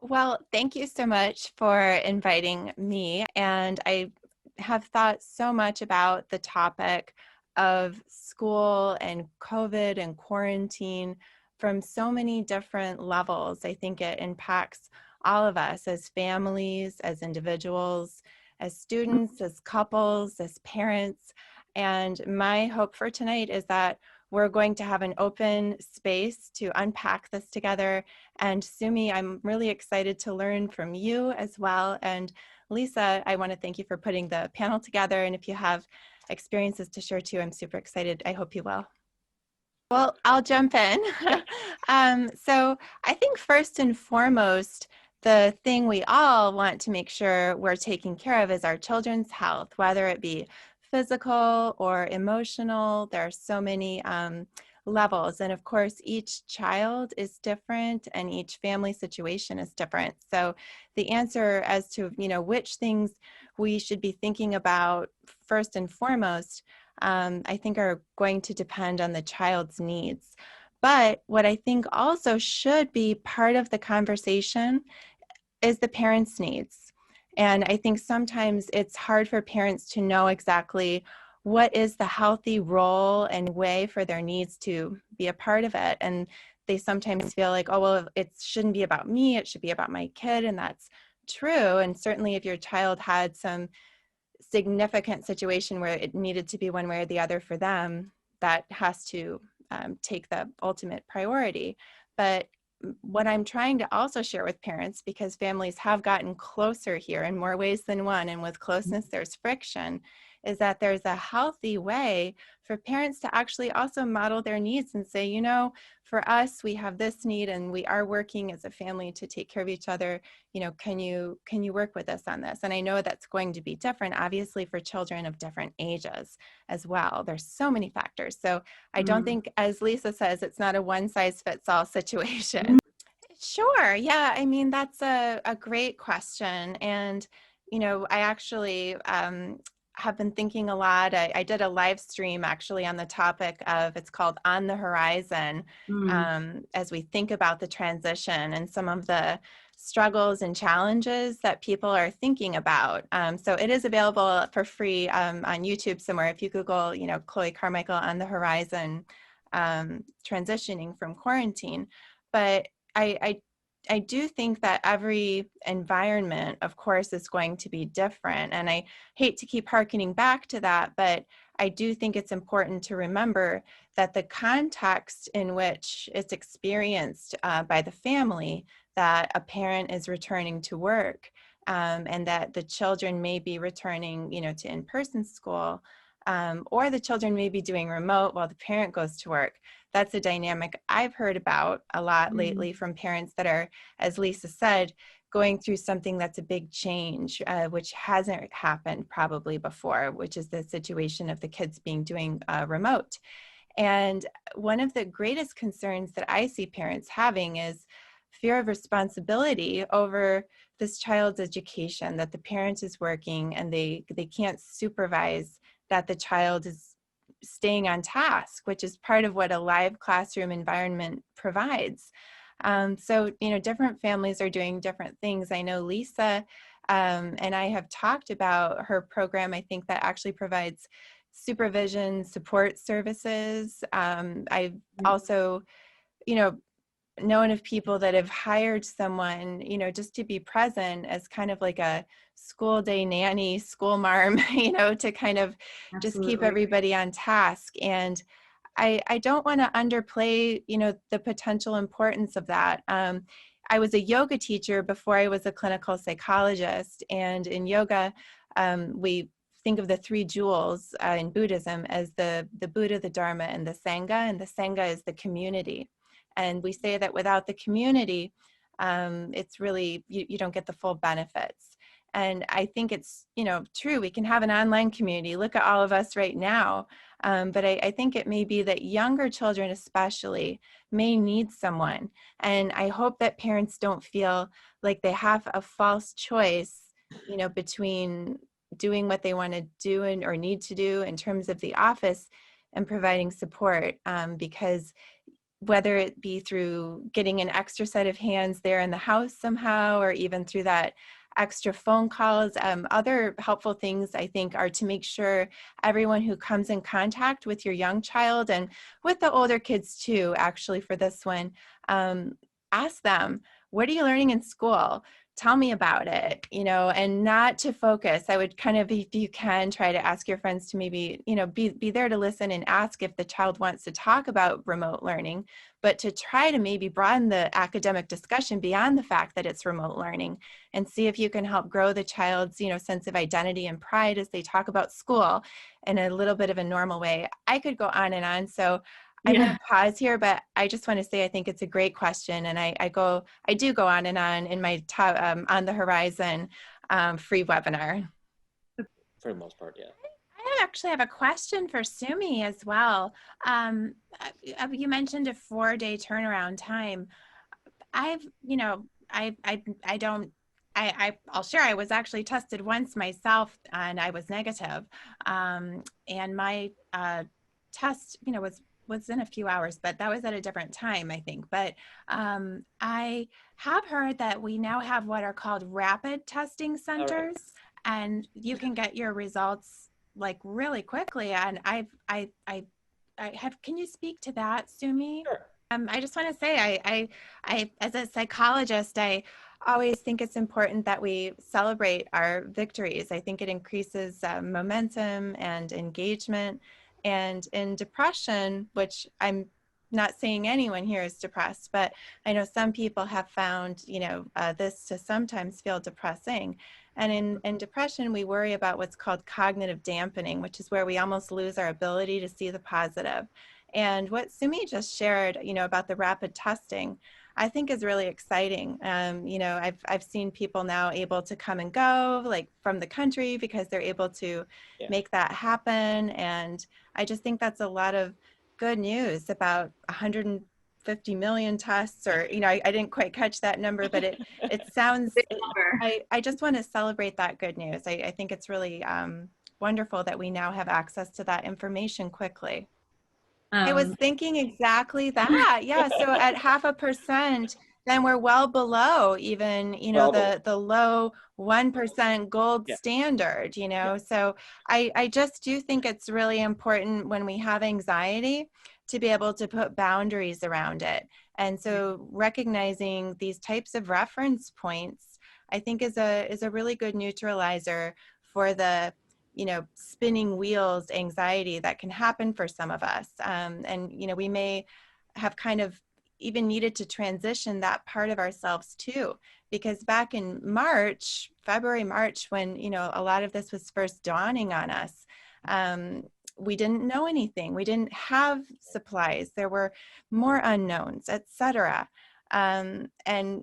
Well, thank you so much for inviting me. And I have thought so much about the topic of school and COVID and quarantine from so many different levels. I think it impacts all of us as families, as individuals, as students, as couples, as parents. And my hope for tonight is that we're going to have an open space to unpack this together. And Sumi, I'm really excited to learn from you as well. And Lisa, I want to thank you for putting the panel together. And if you have experiences to share too, I'm super excited. I hope you will. Well, I'll jump in. So I think first and foremost, the thing we all want to make sure we're taking care of is our children's health, whether it be physical or emotional. There are so many levels. And of course, each child is different and each family situation is different. So the answer as to, which things we should be thinking about first and foremost, I think are going to depend on the child's needs. But what I think also should be part of the conversation is the parents' needs. And I think sometimes it's hard for parents to know exactly what is the healthy role and way for their needs to be a part of it. And they sometimes feel like, oh, well, it shouldn't be about me, it should be about my kid. And that's true. And certainly if your child had some significant situation where it needed to be one way or the other for them, that has to take the ultimate priority. But what I'm trying to also share with parents, because families have gotten closer here in more ways than one, and with closeness there's friction, is that there's a healthy way for parents to actually also model their needs and say, for us, we have this need and we are working as a family to take care of each other. Can you work with us on this? And I know that's going to be different, obviously, for children of different ages as well. There's so many factors. So I don't think, as Lisa says, it's not a one size fits all situation. Sure. Yeah. I mean, that's a great question. And, I actually have been thinking a lot. I did a live stream actually on the topic of, it's called On the Horizon, as we think about the transition and some of the struggles and challenges that people are thinking about. So it is available for free on YouTube somewhere. If you Google, Chloe Carmichael On the Horizon, transitioning from quarantine. But I do think that every environment, of course, is going to be different. And I hate to keep harkening back to that, but I do think it's important to remember that the context in which it's experienced by the family, that a parent is returning to work, and that the children may be returning, to in-person school, or the children may be doing remote while the parent goes to work. That's a dynamic I've heard about a lot lately from parents that are, as Lisa said, going through something that's a big change, which hasn't happened probably before, which is the situation of the kids doing remote. And one of the greatest concerns that I see parents having is fear of responsibility over this child's education, that the parent is working and they can't supervise that the child is staying on task, which is part of what a live classroom environment provides. So, different families are doing different things. I know Lisa and I have talked about her program. I think that actually provides supervision, support services. I've also, known of people that have hired someone, just to be present as kind of like a school day nanny, school marm, to kind of just keep everybody on task. And I don't want to underplay, the potential importance of that. I was a yoga teacher before I was a clinical psychologist. And in yoga, we think of the three jewels in Buddhism as the Buddha, the Dharma, and the Sangha. And the Sangha is the community. And we say that without the community, it's really, you don't get the full benefits. And I think it's, true. We can have an online community. Look at all of us right now. But I think it may be that younger children especially may need someone. And I hope that parents don't feel like they have a false choice, between doing what they want to do or need to do in terms of the office and providing support, because whether it be through getting an extra set of hands there in the house somehow, or even through that extra phone calls. Other helpful things, I think, are to make sure everyone who comes in contact with your young child, and with the older kids too, actually, for this one, ask them, what are you learning in school? Tell me about it, and not to focus. I would kind of, if you can, try to ask your friends to maybe, be there to listen and ask if the child wants to talk about remote learning, but to try to maybe broaden the academic discussion beyond the fact that it's remote learning, and see if you can help grow the child's, sense of identity and pride as they talk about school in a little bit of a normal way. I could go on and on. So I'm going to pause here, but I just want to say I think it's a great question, and I do go on and on in my top, on the horizon free webinar. For the most part, yeah. I actually have a question for Sumi as well. You mentioned a 4-day turnaround time. I'll share, I was actually tested once myself and I was negative. And my test, was in a few hours, but that was at a different time, I think. But I have heard that we now have what are called rapid testing centers, and you can get your results like really quickly. And I have, can you speak to that, Sumi? Sure. I just want to say, I, as a psychologist, I always think it's important that we celebrate our victories. I think it increases momentum and engagement. And in depression, which I'm not saying anyone here is depressed, but I know some people have found, this to sometimes feel depressing. And in depression, we worry about what's called cognitive dampening, which is where we almost lose our ability to see the positive. And what Sumi just shared, about the rapid testing, I think is really exciting. I've seen people now able to come and go, like from the country, because they're able to make that happen. And I just think that's a lot of good news about 150 million tests, or, I didn't quite catch that number, but it sounds, I just want to celebrate that good news. I think it's really wonderful that we now have access to that information quickly. I was thinking exactly that. Yeah. So at 0.5%, then we're well below even, the low 1% gold standard, So I just do think it's really important when we have anxiety to be able to put boundaries around it. And so recognizing these types of reference points, I think is a really good neutralizer for the spinning wheels anxiety that can happen for some of us. And, we may have kind of even needed to transition that part of ourselves too, because back in February, March, when, a lot of this was first dawning on us, we didn't know anything. We didn't have supplies. There were more unknowns, etc. And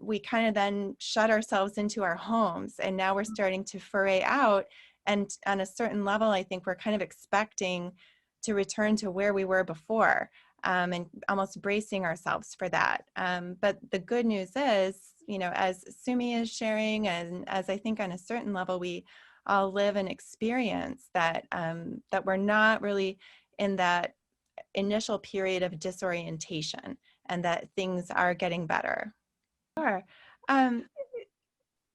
we kind of then shut ourselves into our homes, and now we're starting to foray out. And on a certain level, I think we're kind of expecting to return to where we were before, and almost bracing ourselves for that. But the good news is, as Sumi is sharing, and as I think on a certain level, we all live and experience that, that we're not really in that initial period of disorientation, and that things are getting better. Sure.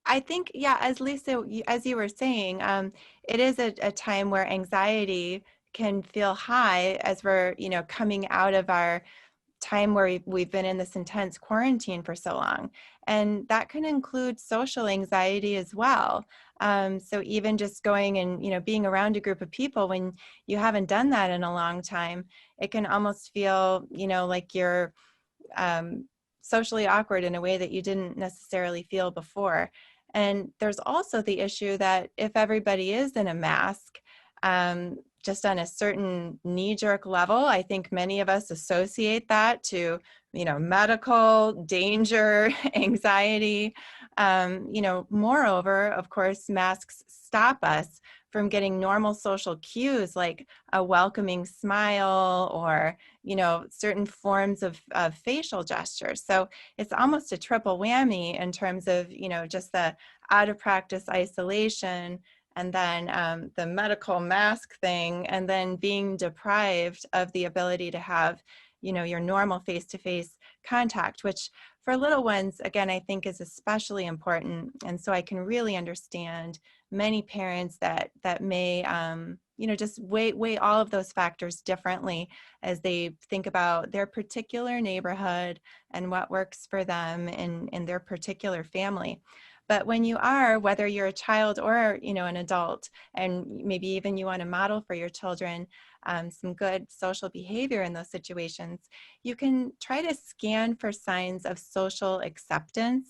I think, as Lisa, as you were saying, it is a time where anxiety can feel high as we're, coming out of our time where we've been in this intense quarantine for so long. And that can include social anxiety as well. So even just going and, being around a group of people when you haven't done that in a long time, it can almost feel, like you're socially awkward in a way that you didn't necessarily feel before. And there's also the issue that if everybody is in a mask, just on a certain knee-jerk level, I think many of us associate that to, medical danger, anxiety. Moreover, of course, masks stop us from getting normal social cues like a welcoming smile or, certain forms of facial gestures. So it's almost a triple whammy in terms of, just the out of practice isolation, and then the medical mask thing, and then being deprived of the ability to have your normal face-to-face contact, which for little ones, again, I think is especially important. And so I can really understand many parents that may, just weigh all of those factors differently as they think about their particular neighborhood and what works for them in their particular family. But when you are, whether you're a child or, an adult, and maybe even you want to model for your children some good social behavior in those situations, you can try to scan for signs of social acceptance,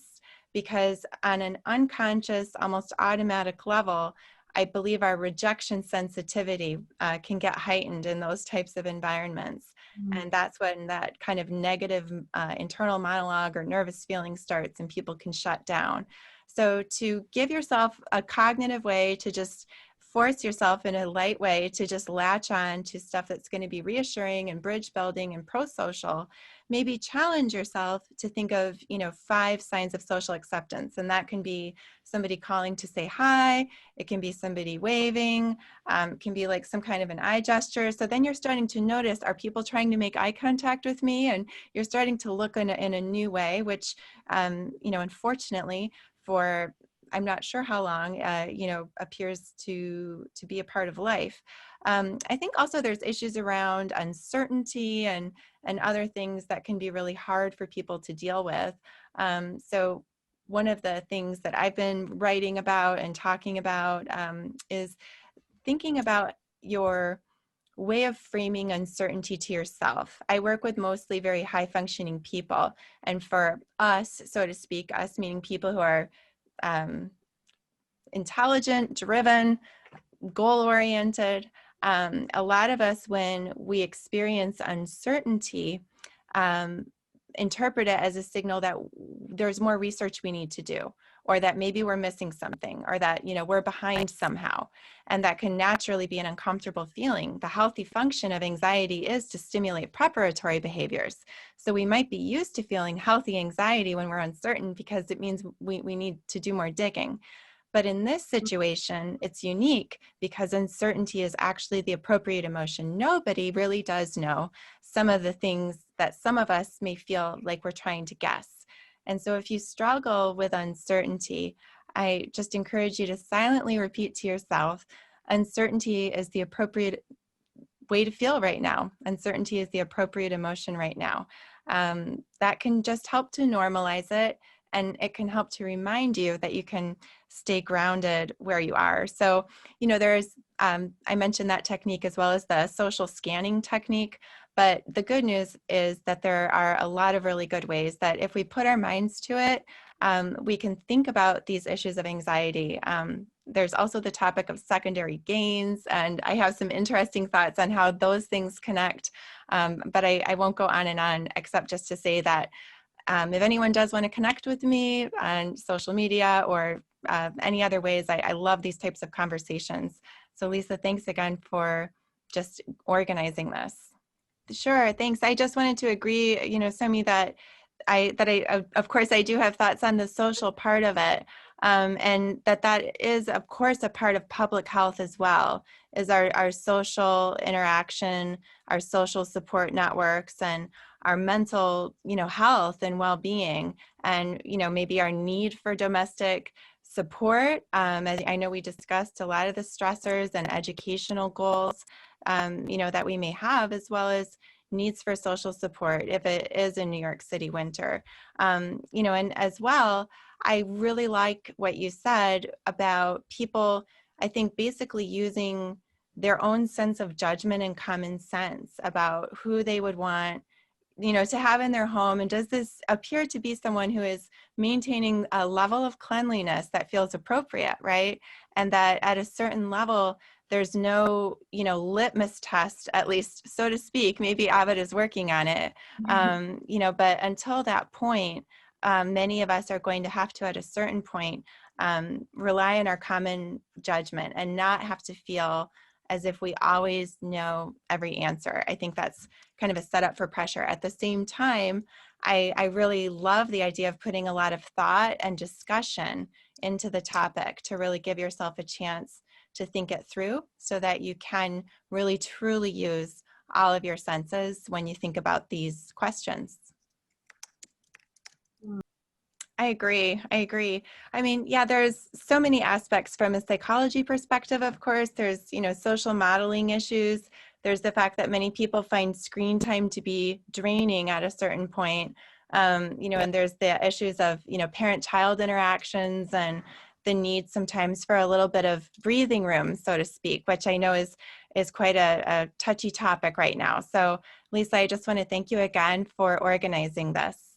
because on an unconscious, almost automatic level, I believe our rejection sensitivity can get heightened in those types of environments. And that's when that kind of negative internal monologue or nervous feeling starts and people can shut down. So to give yourself a cognitive way to just force yourself in a light way to just latch on to stuff that's going to be reassuring and bridge building and pro-social, maybe challenge yourself to think of, 5 signs of social acceptance. And that can be somebody calling to say hi. It can be somebody waving. It can be like some kind of an eye gesture. So then you're starting to notice, are people trying to make eye contact with me? And you're starting to look in a new way, which, unfortunately, for I'm not sure how long, appears to be a part of life. I think also there's issues around uncertainty and other things that can be really hard for people to deal with. So one of the things that I've been writing about and talking about is thinking about your way of framing uncertainty to yourself. I work with mostly very high functioning people. And for us, so to speak, us meaning people who are intelligent, driven, goal-oriented. A lot of us, when we experience uncertainty, interpret it as a signal that there's more research we need to do, or that maybe we're missing something, or that, we're behind somehow. And that can naturally be an uncomfortable feeling. The healthy function of anxiety is to stimulate preparatory behaviors. So we might be used to feeling healthy anxiety when we're uncertain because it means we need to do more digging. But in this situation, it's unique because uncertainty is actually the appropriate emotion. Nobody really does know some of the things that some of us may feel like we're trying to guess. And so if you struggle with uncertainty, I just encourage you to silently repeat to yourself, uncertainty is the appropriate way to feel right now. Uncertainty is the appropriate emotion right now. That can just help to normalize it, and it can help to remind you that you can stay grounded where you are. So, there's, I mentioned that technique as well as the social scanning technique, but the good news is that there are a lot of really good ways that if we put our minds to it, we can think about these issues of anxiety. There's also the topic of secondary gains, and I have some interesting thoughts on how those things connect, but I won't go on and on, except just to say that if anyone does want to connect with me on social media or any other ways, I love these types of conversations. So Lisa, thanks again for just organizing this. Sure, thanks. I just wanted to agree, Somi, that of course, I do have thoughts on the social part of it, and that is, of course, a part of public health as well, is our social interaction, our social support networks, and our mental, health and well-being, and, maybe our need for domestic support. I know we discussed a lot of the stressors and educational goals, that we may have, as well as needs for social support if it is a New York City winter. And as well, I really like what you said about people, I think, basically using their own sense of judgment and common sense about who they would want, to have in their home. And does this appear to be someone who is maintaining a level of cleanliness that feels appropriate, right? And that at a certain level, there's no, litmus test, at least, so to speak. Maybe Avid is working on it, but until that point, many of us are going to have to, at a certain point, rely on our common judgment and not have to feel as if we always know every answer. I think that's kind of a setup for pressure. At the same time, I really love the idea of putting a lot of thought and discussion into the topic to really give yourself a chance to think it through so that you can really truly use all of your senses when you think about these questions. I agree. I agree. I mean, yeah, there's so many aspects from a psychology perspective, of course. There's, social modeling issues. There's the fact that many people find screen time to be draining at a certain point. And there's the issues of, parent-child interactions and the need sometimes for a little bit of breathing room, so to speak, which I know is quite a touchy topic right now. So, Lisa, I just want to thank you again for organizing this.